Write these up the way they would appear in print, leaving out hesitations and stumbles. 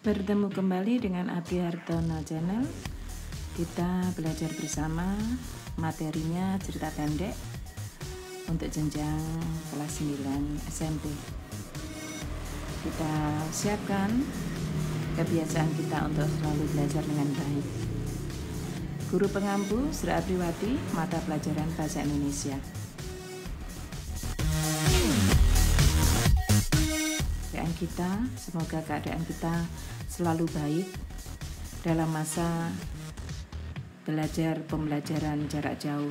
Bertemu kembali dengan Abdi Hartono Channel. Kita belajar bersama, materinya cerita pendek untuk jenjang kelas 9 SMP. Kita siapkan kebiasaan kita untuk selalu belajar dengan baik. Guru pengampu Sri Apriwati, mata pelajaran Bahasa Indonesia. Semoga keadaan kita selalu baik dalam masa pembelajaran jarak jauh.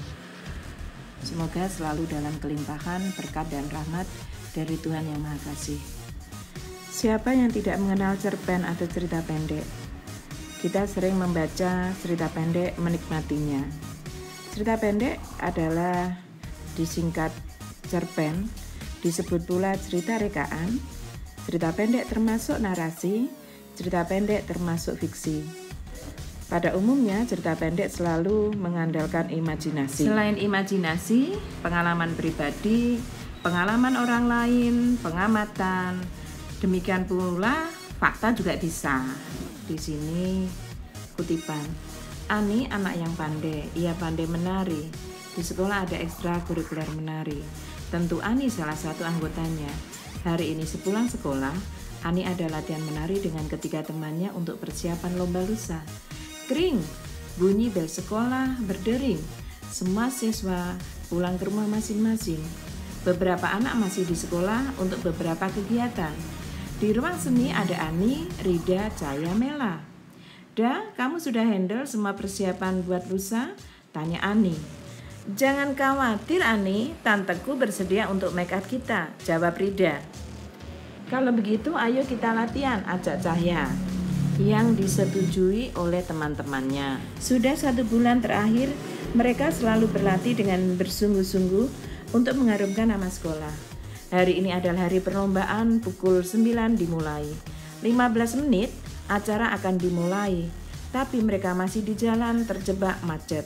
Semoga selalu dalam kelimpahan berkat dan rahmat dari Tuhan Yang Maha Kasih. Siapa yang tidak mengenal cerpen atau cerita pendek? Kita sering membaca cerita pendek, menikmatinya. Cerita pendek adalah disingkat cerpen, disebut pula cerita rekaan. Cerita pendek termasuk narasi, cerita pendek termasuk fiksi. Pada umumnya, cerita pendek selalu mengandalkan imajinasi. Selain imajinasi, pengalaman pribadi, pengalaman orang lain, pengamatan, demikian pula fakta juga bisa. Di sini kutipan, Ani anak yang pandai, ia pandai menari. Di sekolah ada ekstrakurikuler menari. Tentu Ani salah satu anggotanya. Hari ini sepulang sekolah, Ani ada latihan menari dengan ketiga temannya untuk persiapan lomba lusa. Kring, bunyi bel sekolah berdering. Semua siswa pulang ke rumah masing-masing. Beberapa anak masih di sekolah untuk beberapa kegiatan. Di ruang seni ada Ani, Rida, Cahaya, Mela. Kamu sudah handle semua persiapan buat lusa? Tanya Ani. Jangan khawatir Ani, tanteku bersedia untuk make up kita, jawab Rida. Kalau begitu ayo kita latihan, ajak Cahaya, yang disetujui oleh teman-temannya. Sudah 1 bulan terakhir, mereka selalu berlatih dengan bersungguh-sungguh untuk mengharumkan nama sekolah. Hari ini adalah hari perlombaan, pukul 9 dimulai. 15 menit acara akan dimulai, tapi mereka masih di jalan terjebak macet.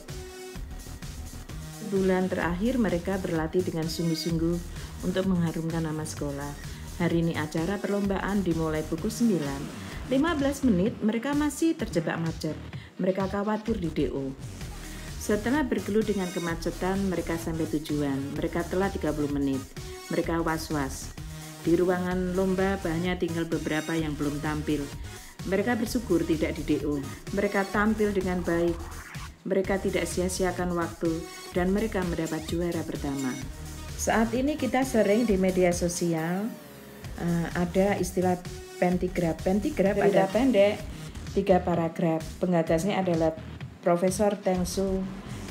Bulan terakhir mereka berlatih dengan sungguh-sungguh untuk mengharumkan nama sekolah. Hari ini acara perlombaan dimulai pukul 9. 15 menit mereka masih terjebak macet. Mereka khawatir di DO. Setelah bergelut dengan kemacetan, mereka sampai tujuan. Mereka telah 30 menit. Mereka was-was. Di ruangan lomba banyak tinggal beberapa yang belum tampil. Mereka bersyukur tidak di DO. Mereka tampil dengan baik. Mereka tidak sia-siakan waktu dan mereka mendapat juara pertama. Saat ini kita sering di media sosial ada istilah pentigraf. Pentigraf ada pendek 3 paragraf. Penggagasnya adalah Profesor Tengsu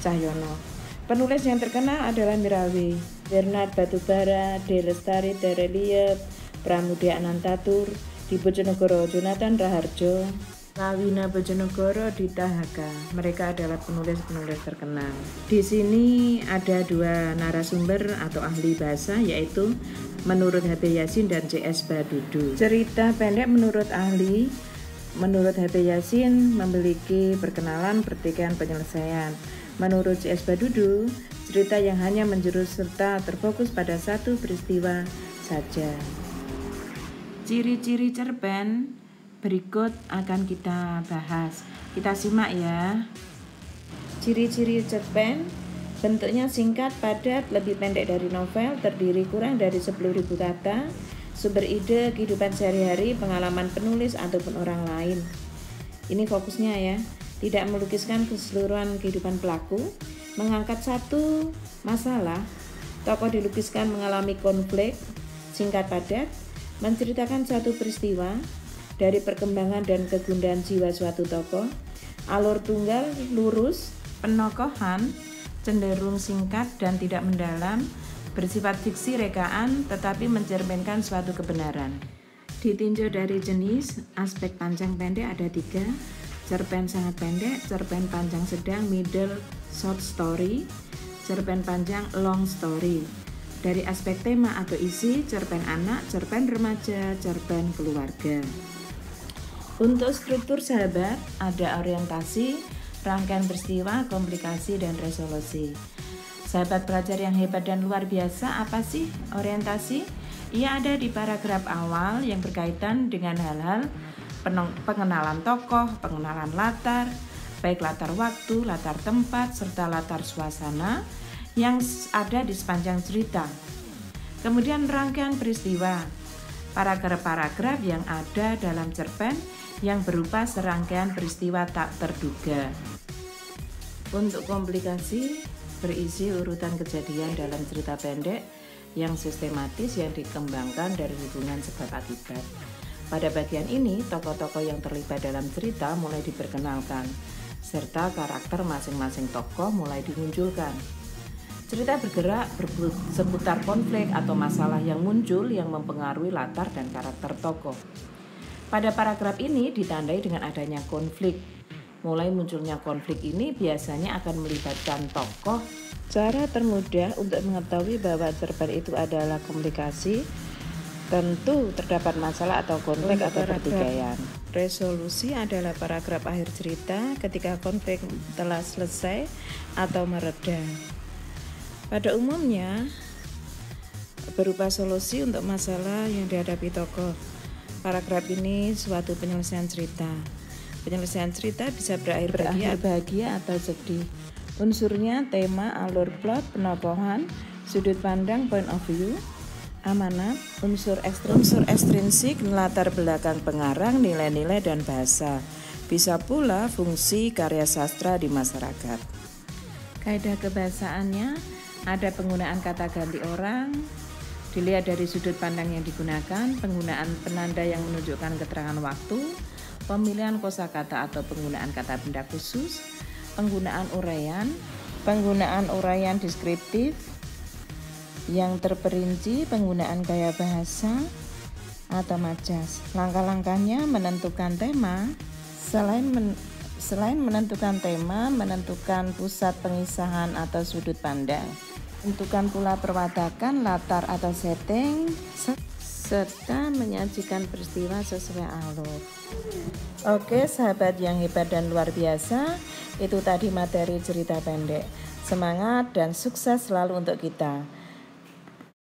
Cahyono. Penulis yang terkenal adalah Mirawi, Bernard Batubara, D. Lestari Tereliep, Pramudia Anantatur, di Bojonegoro Jonathan Raharjo, Lawina Bojonegoro di Tahaka. Mereka adalah penulis-penulis terkenal. Di sini ada 2 narasumber atau ahli bahasa, yaitu menurut H.B. Yasin dan C.S. Badudu. Cerita pendek menurut H.B. Yasin memiliki perkenalan, pertikaian, penyelesaian. Menurut C.S. Badudu, cerita yang hanya menjurus serta terfokus pada satu peristiwa saja. Ciri-ciri cerpen berikut akan kita bahas. Kita simak ya. Ciri-ciri cerpen: bentuknya singkat, padat, lebih pendek dari novel, terdiri kurang dari 10.000 kata, sumber ide, kehidupan sehari-hari, pengalaman penulis ataupun orang lain. Ini fokusnya ya. Tidak melukiskan keseluruhan kehidupan pelaku, mengangkat satu masalah, tokoh dilukiskan mengalami konflik, singkat padat, menceritakan satu peristiwa, dari perkembangan dan kegundahan jiwa suatu tokoh, alur tunggal, lurus, penokohan, cenderung singkat dan tidak mendalam, bersifat fiksi rekaan tetapi mencerminkan suatu kebenaran. Ditinjau dari jenis, aspek panjang pendek ada 3, cerpen sangat pendek, cerpen panjang sedang, middle, short story, cerpen panjang, long story. Dari aspek tema atau isi, cerpen anak, cerpen remaja, cerpen keluarga. Untuk struktur sahabat, ada orientasi, rangkaian peristiwa, komplikasi, dan resolusi. Sahabat pelajar yang hebat dan luar biasa, apa sih orientasi? Ia ada di paragraf awal yang berkaitan dengan hal-hal pengenalan tokoh, pengenalan latar, baik latar waktu, latar tempat, serta latar suasana yang ada di sepanjang cerita. Kemudian rangkaian peristiwa, paragraf-paragraf yang ada dalam cerpen yang berupa serangkaian peristiwa tak terduga. Untuk komplikasi, berisi urutan kejadian dalam cerita pendek yang sistematis yang dikembangkan dari hubungan sebab akibat. Pada bagian ini, tokoh-tokoh yang terlibat dalam cerita mulai diperkenalkan, serta karakter masing-masing tokoh mulai dimunculkan. Cerita bergerak seputar konflik atau masalah yang muncul yang mempengaruhi latar dan karakter tokoh. Pada paragraf ini ditandai dengan adanya konflik. Mulai munculnya konflik ini biasanya akan melibatkan tokoh. Cara termudah untuk mengetahui bahwa cerpen itu adalah komunikasi, tentu terdapat masalah atau konflik atau pertikaian. Resolusi adalah paragraf akhir cerita ketika konflik telah selesai atau mereda. Pada umumnya berupa solusi untuk masalah yang dihadapi tokoh. Paragraf ini suatu penyelesaian cerita. Penyelesaian cerita bisa berakhir bahagia atau sedih. Unsurnya tema, alur plot, penokohan, sudut pandang, point of view, amanat, unsur ekstrinsik, latar belakang pengarang, nilai-nilai dan bahasa. Bisa pula fungsi karya sastra di masyarakat. Kaidah kebahasaannya ada penggunaan kata ganti orang, dilihat dari sudut pandang yang digunakan, penggunaan penanda yang menunjukkan keterangan waktu, pemilihan kosakata atau penggunaan kata benda khusus, penggunaan uraian deskriptif yang terperinci, penggunaan gaya bahasa atau majas. Langkah-langkahnya menentukan tema, selain menentukan tema, menentukan pusat pengisahan atau sudut pandang, tentukan pula perwatakan, latar atau setting, serta menyajikan peristiwa sesuai alur. Oke sahabat yang hebat dan luar biasa, itu tadi materi cerita pendek. Semangat dan sukses selalu untuk kita.